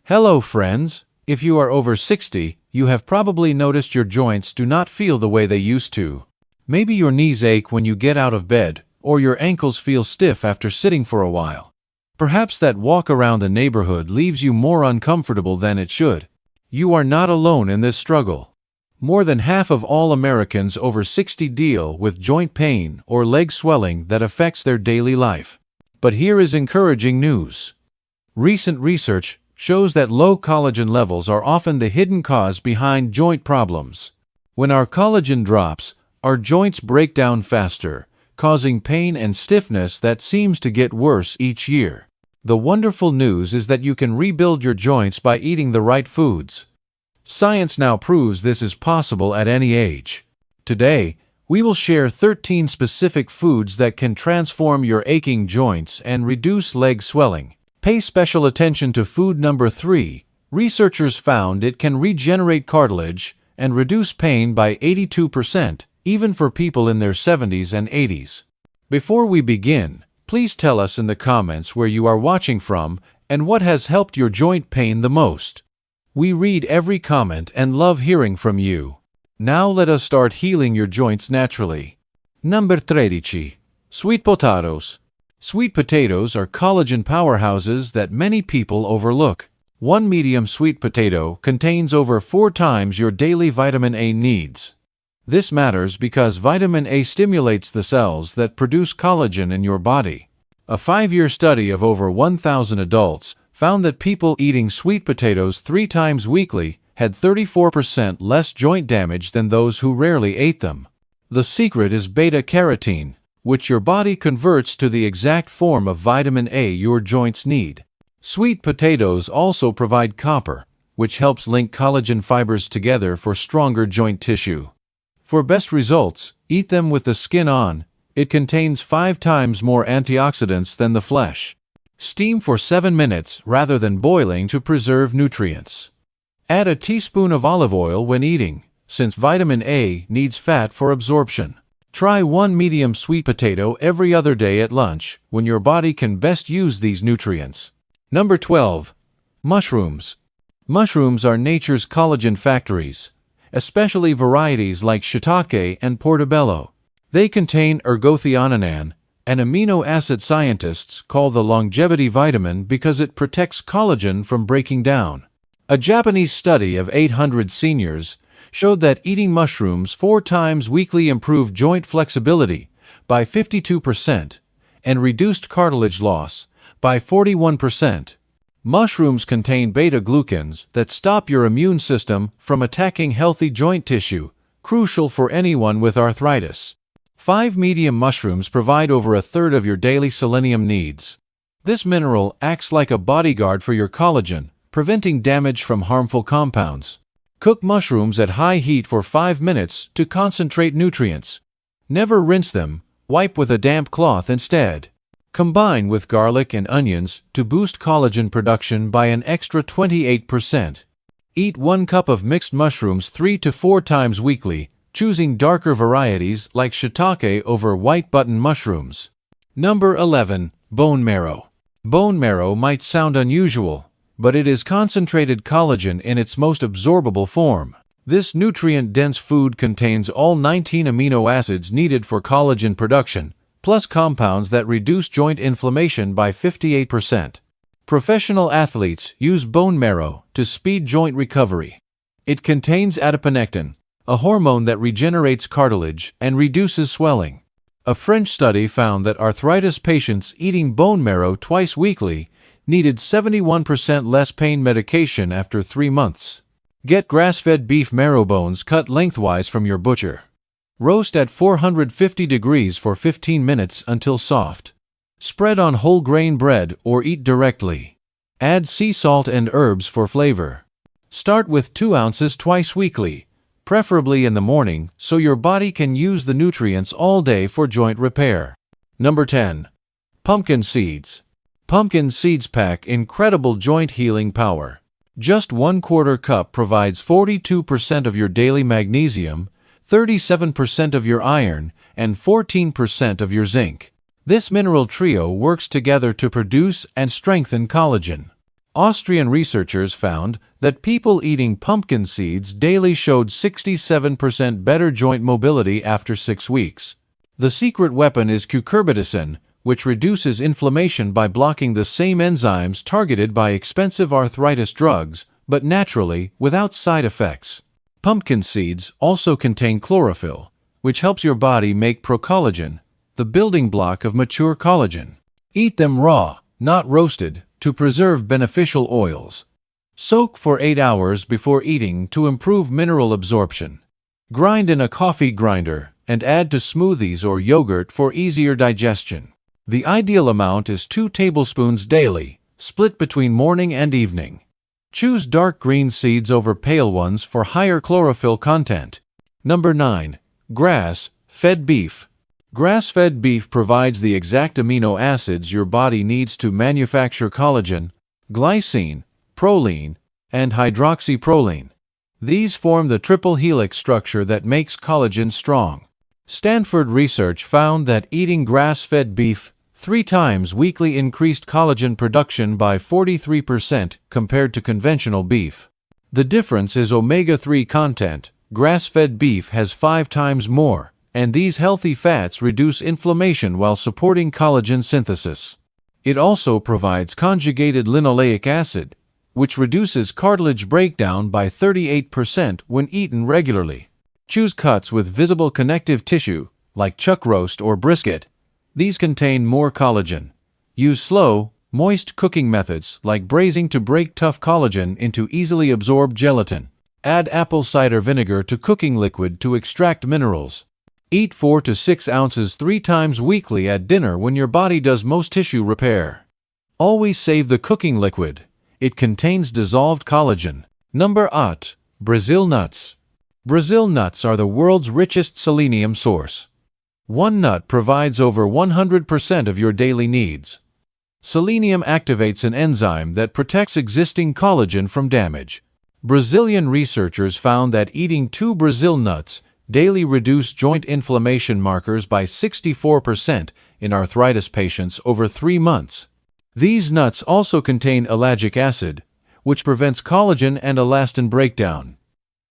Hello friends, if you are over 60, you have probably noticed your joints do not feel the way they used to. Maybe your knees ache when you get out of bed, or your ankles feel stiff after sitting for a while. Perhaps that walk around the neighborhood leaves you more uncomfortable than it should. You are not alone in this struggle. More than half of all Americans over 60 deal with joint pain or leg swelling that affects their daily life. But here is encouraging news. Recent research shows that low collagen levels are often the hidden cause behind joint problems. When our collagen drops, our joints break down faster, causing pain and stiffness that seems to get worse each year. The wonderful news is that you can rebuild your joints by eating the right foods. Science now proves this is possible at any age. Today, we will share 13 specific foods that can transform your aching joints and reduce leg swelling. Pay special attention to food number 3. Researchers found it can regenerate cartilage and reduce pain by 82%, even for people in their 70s and 80s. Before we begin, please tell us in the comments where you are watching from and what has helped your joint pain the most. We read every comment and love hearing from you. Now let us start healing your joints naturally. Number 13. Sweet potatoes. Sweet potatoes are collagen powerhouses that many people overlook. One medium sweet potato contains over 4 times your daily vitamin A needs. This matters because vitamin A stimulates the cells that produce collagen in your body. A 5-year study of over 1,000 adults found that people eating sweet potatoes 3 times weekly had 34% less joint damage than those who rarely ate them. The secret is beta-carotene, which your body converts to the exact form of vitamin A your joints need. Sweet potatoes also provide copper, which helps link collagen fibers together for stronger joint tissue. For best results, eat them with the skin on. It contains 5 times more antioxidants than the flesh. Steam for 7 minutes rather than boiling to preserve nutrients. Add a teaspoon of olive oil when eating, since vitamin A needs fat for absorption. Try 1 medium sweet potato every other day at lunch, when your body can best use these nutrients. Number 12. Mushrooms. Mushrooms are nature's collagen factories, especially varieties like shiitake and portobello. They contain ergothioneine, an amino acid scientists call the longevity vitamin because it protects collagen from breaking down. A Japanese study of 800 seniors showed that eating mushrooms 4 times weekly improved joint flexibility by 52% and reduced cartilage loss by 41%. Mushrooms contain beta-glucans that stop your immune system from attacking healthy joint tissue, crucial for anyone with arthritis. 5 medium mushrooms provide over 1/3 of your daily selenium needs. This mineral acts like a bodyguard for your collagen, preventing damage from harmful compounds. Cook mushrooms at high heat for 5 minutes to concentrate nutrients. Never rinse them, wipe with a damp cloth instead. Combine with garlic and onions to boost collagen production by an extra 28%. Eat 1 cup of mixed mushrooms 3 to 4 times weekly, choosing darker varieties like shiitake over white button mushrooms. Number 11. Bone marrow. Bone marrow might sound unusual, but it is concentrated collagen in its most absorbable form. This nutrient-dense food contains all 19 amino acids needed for collagen production, plus compounds that reduce joint inflammation by 58%. Professional athletes use bone marrow to speed joint recovery. It contains adiponectin, a hormone that regenerates cartilage and reduces swelling. A French study found that arthritis patients eating bone marrow twice weekly needed 71% less pain medication after 3 months. Get grass-fed beef marrow bones cut lengthwise from your butcher. Roast at 450 degrees for 15 minutes until soft. Spread on whole grain bread or eat directly. Add sea salt and herbs for flavor. Start with 2 ounces twice weekly, preferably in the morning, so your body can use the nutrients all day for joint repair. Number 10. Pumpkin seeds. Pumpkin seeds pack incredible joint healing power. Just 1/4 cup provides 42% of your daily magnesium, 37% of your iron, and 14% of your zinc. This mineral trio works together to produce and strengthen collagen. Austrian researchers found that people eating pumpkin seeds daily showed 67% better joint mobility after 6 weeks. The secret weapon is cucurbitacin, which reduces inflammation by blocking the same enzymes targeted by expensive arthritis drugs, but naturally, without side effects. Pumpkin seeds also contain chlorophyll, which helps your body make procollagen, the building block of mature collagen. Eat them raw, not roasted, to preserve beneficial oils. Soak for 8 hours before eating to improve mineral absorption. Grind in a coffee grinder and add to smoothies or yogurt for easier digestion. The ideal amount is 2 tablespoons daily, split between morning and evening. Choose dark green seeds over pale ones for higher chlorophyll content. Number 9. Grass-fed beef. Grass-fed beef provides the exact amino acids your body needs to manufacture collagen, glycine, proline, and hydroxyproline. These form the triple helix structure that makes collagen strong. Stanford research found that eating grass-fed beef 3 times weekly increased collagen production by 43% compared to conventional beef. The difference is omega-3 content. Grass-fed beef has 5 times more, and these healthy fats reduce inflammation while supporting collagen synthesis. It also provides conjugated linoleic acid, which reduces cartilage breakdown by 38% when eaten regularly. Choose cuts with visible connective tissue, like chuck roast or brisket. These contain more collagen. Use slow, moist cooking methods like braising to break tough collagen into easily absorbed gelatin. Add apple cider vinegar to cooking liquid to extract minerals. Eat 4 to 6 ounces 3 times weekly at dinner when your body does most tissue repair. Always save the cooking liquid. It contains dissolved collagen. Number 8. Brazil nuts. Brazil nuts are the world's richest selenium source. One nut provides over 100% of your daily needs. Selenium activates an enzyme that protects existing collagen from damage. Brazilian researchers found that eating 2 Brazil nuts daily reduced joint inflammation markers by 64% in arthritis patients over 3 months. These nuts also contain ellagic acid, which prevents collagen and elastin breakdown.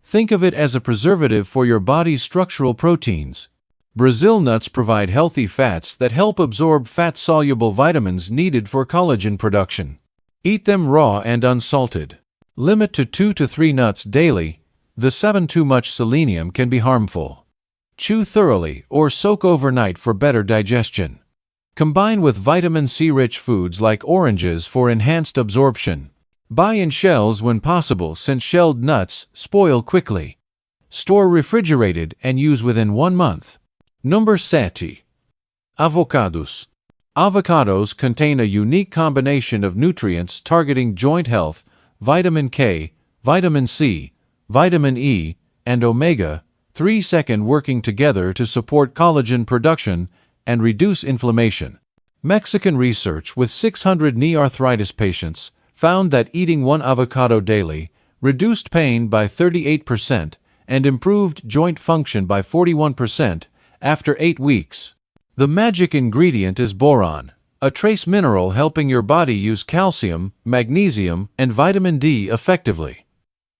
Think of it as a preservative for your body's structural proteins. Brazil nuts provide healthy fats that help absorb fat-soluble vitamins needed for collagen production. Eat them raw and unsalted. Limit to 2 to 3 nuts daily. The 7 too much selenium can be harmful. Chew thoroughly or soak overnight for better digestion. Combine with vitamin C-rich foods like oranges for enhanced absorption. Buy in shells when possible since shelled nuts spoil quickly. Store refrigerated and use within 1 month. Number 7. Avocados. Avocados contain a unique combination of nutrients targeting joint health: vitamin K, vitamin C, vitamin E, and omega-3 working together to support collagen production and reduce inflammation. Mexican research with 600 knee arthritis patients found that eating 1 avocado daily reduced pain by 38% and improved joint function by 41% after 8 weeks. The magic ingredient is boron, a trace mineral helping your body use calcium, magnesium, and vitamin D effectively.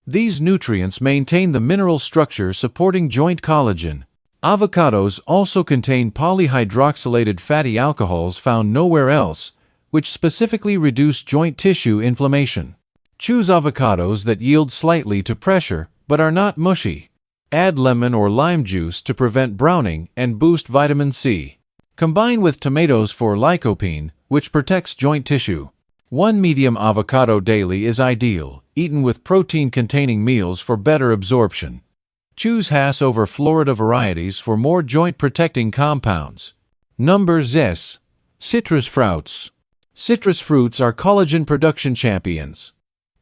These nutrients maintain the mineral structure supporting joint collagen. Avocados also contain polyhydroxylated fatty alcohols found nowhere else, which specifically reduce joint tissue inflammation. Choose avocados that yield slightly to pressure but are not mushy. Add lemon or lime juice to prevent browning and boost vitamin C. Combine with tomatoes for lycopene, which protects joint tissue. 1 medium avocado daily is ideal, eaten with protein-containing meals for better absorption. Choose Hass over Florida varieties for more joint-protecting compounds. Number 6. Citrus fruits. Citrus fruits are collagen production champions.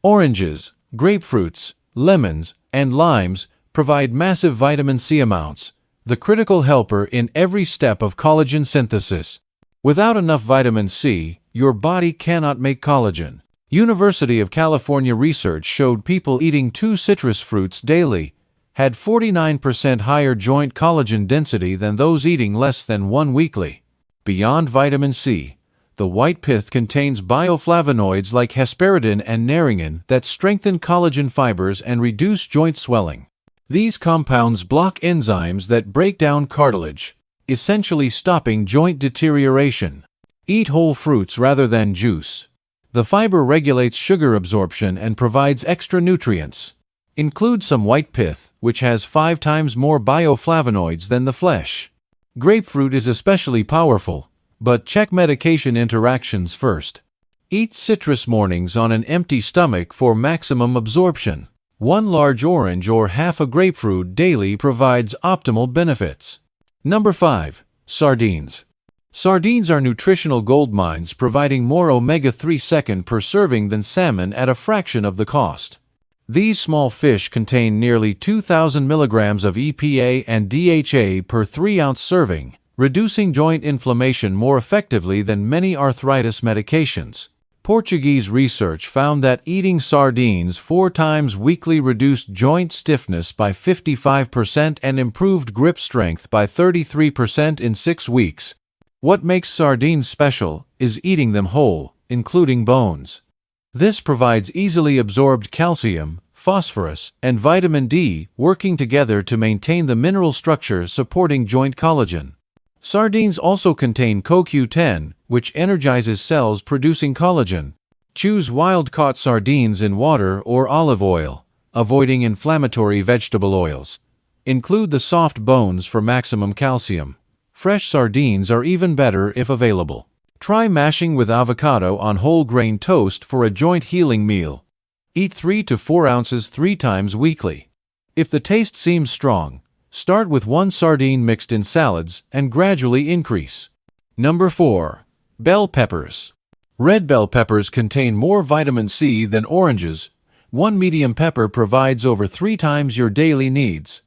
Oranges, grapefruits, lemons, and limes provide massive vitamin C amounts, the critical helper in every step of collagen synthesis. Without enough vitamin C, your body cannot make collagen. University of California research showed people eating 2 citrus fruits daily had 49% higher joint collagen density than those eating less than 1 weekly. Beyond vitamin C, The white pith contains bioflavonoids like hesperidin and naringin that strengthen collagen fibers and reduce joint swelling. These compounds block enzymes that break down cartilage, essentially stopping joint deterioration. Eat whole fruits rather than juice. The fiber regulates sugar absorption and provides extra nutrients. Include some white pith, which has 5 times more bioflavonoids than the flesh. Grapefruit is especially powerful, but check medication interactions first. Eat citrus mornings on an empty stomach for maximum absorption. 1 large orange or half a grapefruit daily provides optimal benefits. Number 5. Sardines. Sardines are nutritional goldmines, providing more omega-3 second per serving than salmon at a fraction of the cost. These small fish contain nearly 2,000 milligrams of EPA and DHA per 3-ounce serving, reducing joint inflammation more effectively than many arthritis medications. Portuguese research found that eating sardines 4 times weekly reduced joint stiffness by 55% and improved grip strength by 33% in 6 weeks. What makes sardines special is eating them whole, including bones. This provides easily absorbed calcium, phosphorus, and vitamin D, working together to maintain the mineral structure supporting joint collagen. Sardines also contain CoQ10, which energizes cells producing collagen. Choose wild-caught sardines in water or olive oil, avoiding inflammatory vegetable oils. Include the soft bones for maximum calcium. Fresh sardines are even better if available. Try mashing with avocado on whole grain toast for a joint healing meal. Eat 3 to 4 ounces 3 times weekly. If the taste seems strong, start with 1 sardine mixed in salads and gradually increase. Number 4. Bell peppers. Red bell peppers contain more vitamin C than oranges. 1 medium pepper provides over 3 times your daily needs.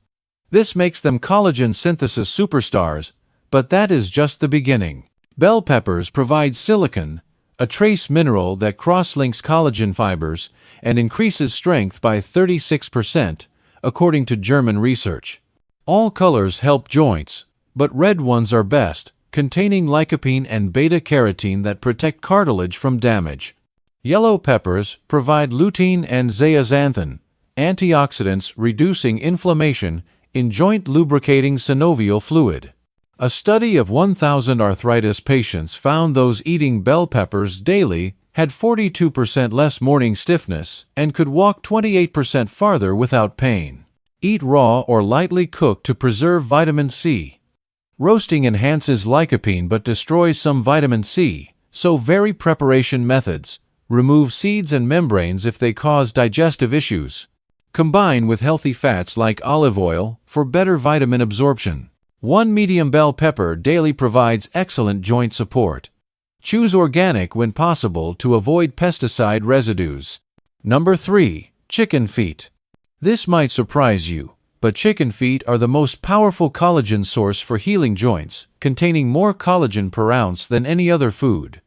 This makes them collagen synthesis superstars, but that is just the beginning. Bell peppers provide silicon, a trace mineral that cross-links collagen fibers and increases strength by 36%, according to German research. All colors help joints, but red ones are best, containing lycopene and beta-carotene that protect cartilage from damage. Yellow peppers provide lutein and zeaxanthin, antioxidants reducing inflammation in joint lubricating synovial fluid. A study of 1,000 arthritis patients found those eating bell peppers daily had 42% less morning stiffness and could walk 28% farther without pain. Eat raw or lightly cooked to preserve vitamin C. Roasting enhances lycopene but destroys some vitamin C, so vary preparation methods. Remove seeds and membranes if they cause digestive issues. Combine with healthy fats like olive oil for better vitamin absorption. 1 medium bell pepper daily provides excellent joint support. Choose organic when possible to avoid pesticide residues. Number 3. Chicken feet. This might surprise you, but chicken feet are the most powerful collagen source for healing joints, containing more collagen per ounce than any other food.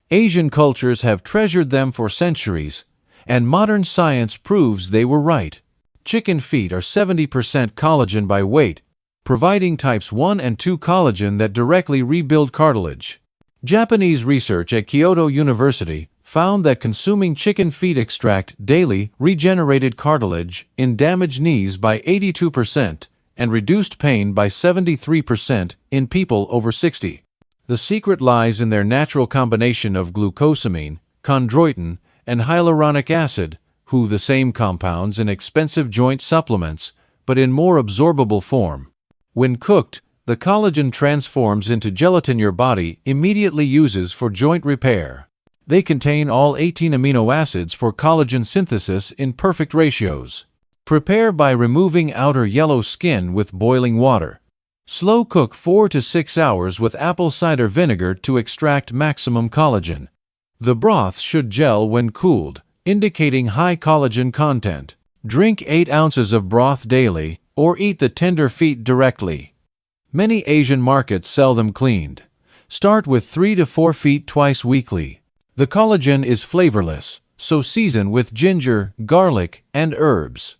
Asian cultures have treasured them for centuries, and modern science proves they were right. Chicken feet are 70% collagen by weight, providing types 1 and 2 collagen that directly rebuild cartilage. Japanese research at Kyoto University found that consuming chicken feet extract daily regenerated cartilage in damaged knees by 82% and reduced pain by 73% in people over 60. The secret lies in their natural combination of glucosamine, chondroitin, and hyaluronic acid, the same compounds in expensive joint supplements, but in more absorbable form. When cooked, the collagen transforms into gelatin your body immediately uses for joint repair. They contain all 18 amino acids for collagen synthesis in perfect ratios. Prepare by removing outer yellow skin with boiling water. Slow cook 4 to 6 hours with apple cider vinegar to extract maximum collagen. The broth should gel when cooled, indicating high collagen content. Drink 8 ounces of broth daily, or eat the tender feet directly. Many Asian markets sell them cleaned. Start with 3 to 4 feet twice weekly. The collagen is flavorless, so season with ginger, garlic, and herbs.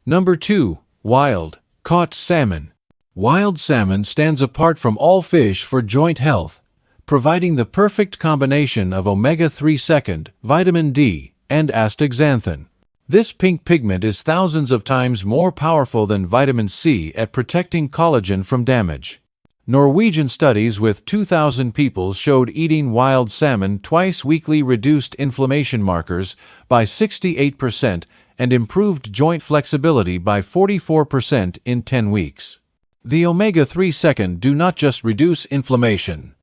Number 2. Wild caught salmon. Wild salmon stands apart from all fish for joint health, providing the perfect combination of omega-3 second, vitamin D, and astaxanthin. This pink pigment is thousands of times more powerful than vitamin C at protecting collagen from damage. Norwegian studies with 2,000 people showed eating wild salmon twice weekly reduced inflammation markers by 68% and improved joint flexibility by 44% in 10 weeks. The omega-3 second do not just reduce inflammation.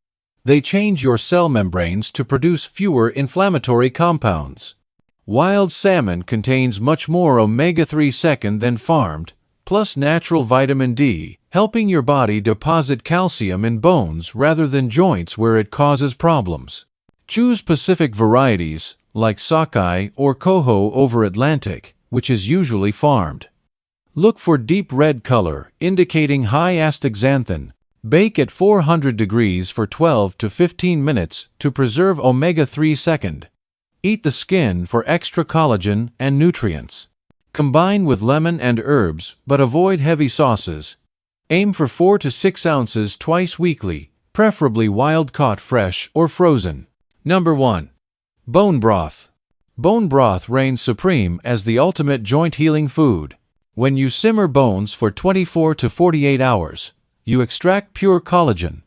They change your cell membranes to produce fewer inflammatory compounds. Wild salmon contains much more omega-3 second than farmed, plus natural vitamin D, helping your body deposit calcium in bones rather than joints where it causes problems. Choose Pacific varieties, like sockeye or coho over Atlantic, which is usually farmed. Look for deep red color, indicating high astaxanthin. Bake at 400 degrees for 12 to 15 minutes to preserve omega-3 second. Eat the skin for extra collagen and nutrients. Combine with lemon and herbs, but avoid heavy sauces. Aim for 4 to 6 ounces twice weekly, preferably wild-caught fresh or frozen. Number 1. Bone broth. Bone broth reigns supreme as the ultimate joint-healing food. When you simmer bones for 24 to 48 hours, you extract pure collagen,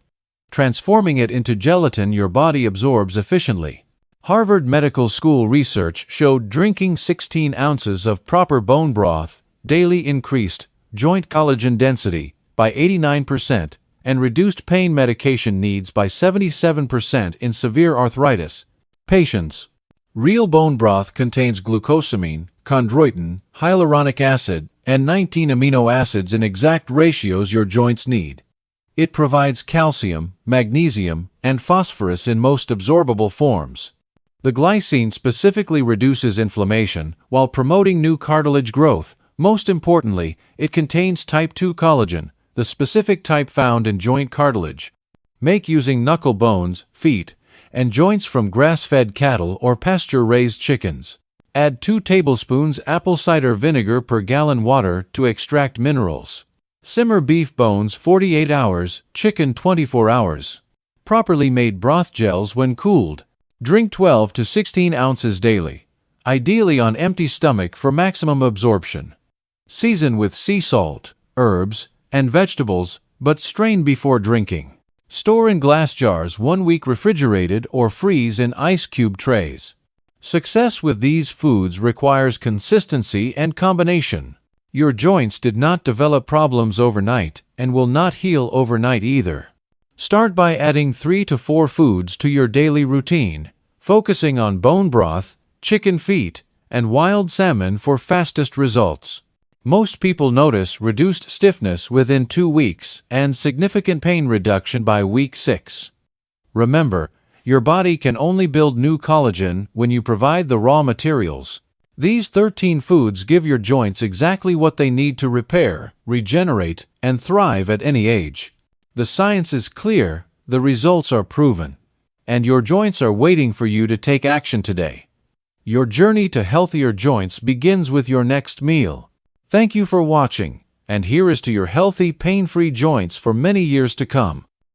transforming it into gelatin your body absorbs efficiently. Harvard Medical School research showed drinking 16 ounces of proper bone broth daily increased joint collagen density by 89% and reduced pain medication needs by 77% in severe arthritis patients. Real bone broth contains glucosamine, chondroitin, hyaluronic acid, and 19 amino acids in exact ratios your joints need. It provides calcium, magnesium, and phosphorus in most absorbable forms. The glycine specifically reduces inflammation while promoting new cartilage growth. Most importantly, it contains type 2 collagen, the specific type found in joint cartilage. Make using knuckle bones, feet, and joints from grass-fed cattle or pasture-raised chickens. Add 2 tablespoons apple cider vinegar per gallon water to extract minerals. Simmer beef bones 48 hours, chicken 24 hours. Properly made broth gels when cooled. Drink 12 to 16 ounces daily, ideally on empty stomach for maximum absorption. Season with sea salt, herbs, and vegetables, but strain before drinking. Store in glass jars 1 week refrigerated or freeze in ice cube trays. Success with these foods requires consistency and combination. Your joints did not develop problems overnight and will not heal overnight either. Start by adding 3 to 4 foods to your daily routine, focusing on bone broth, chicken feet, and wild salmon for fastest results. Most people notice reduced stiffness within 2 weeks and significant pain reduction by week 6. Remember, your body can only build new collagen when you provide the raw materials. These 13 foods give your joints exactly what they need to repair, regenerate, and thrive at any age. The science is clear, the results are proven, and your joints are waiting for you to take action today. Your journey to healthier joints begins with your next meal. Thank you for watching, and here is to your healthy, pain-free joints for many years to come.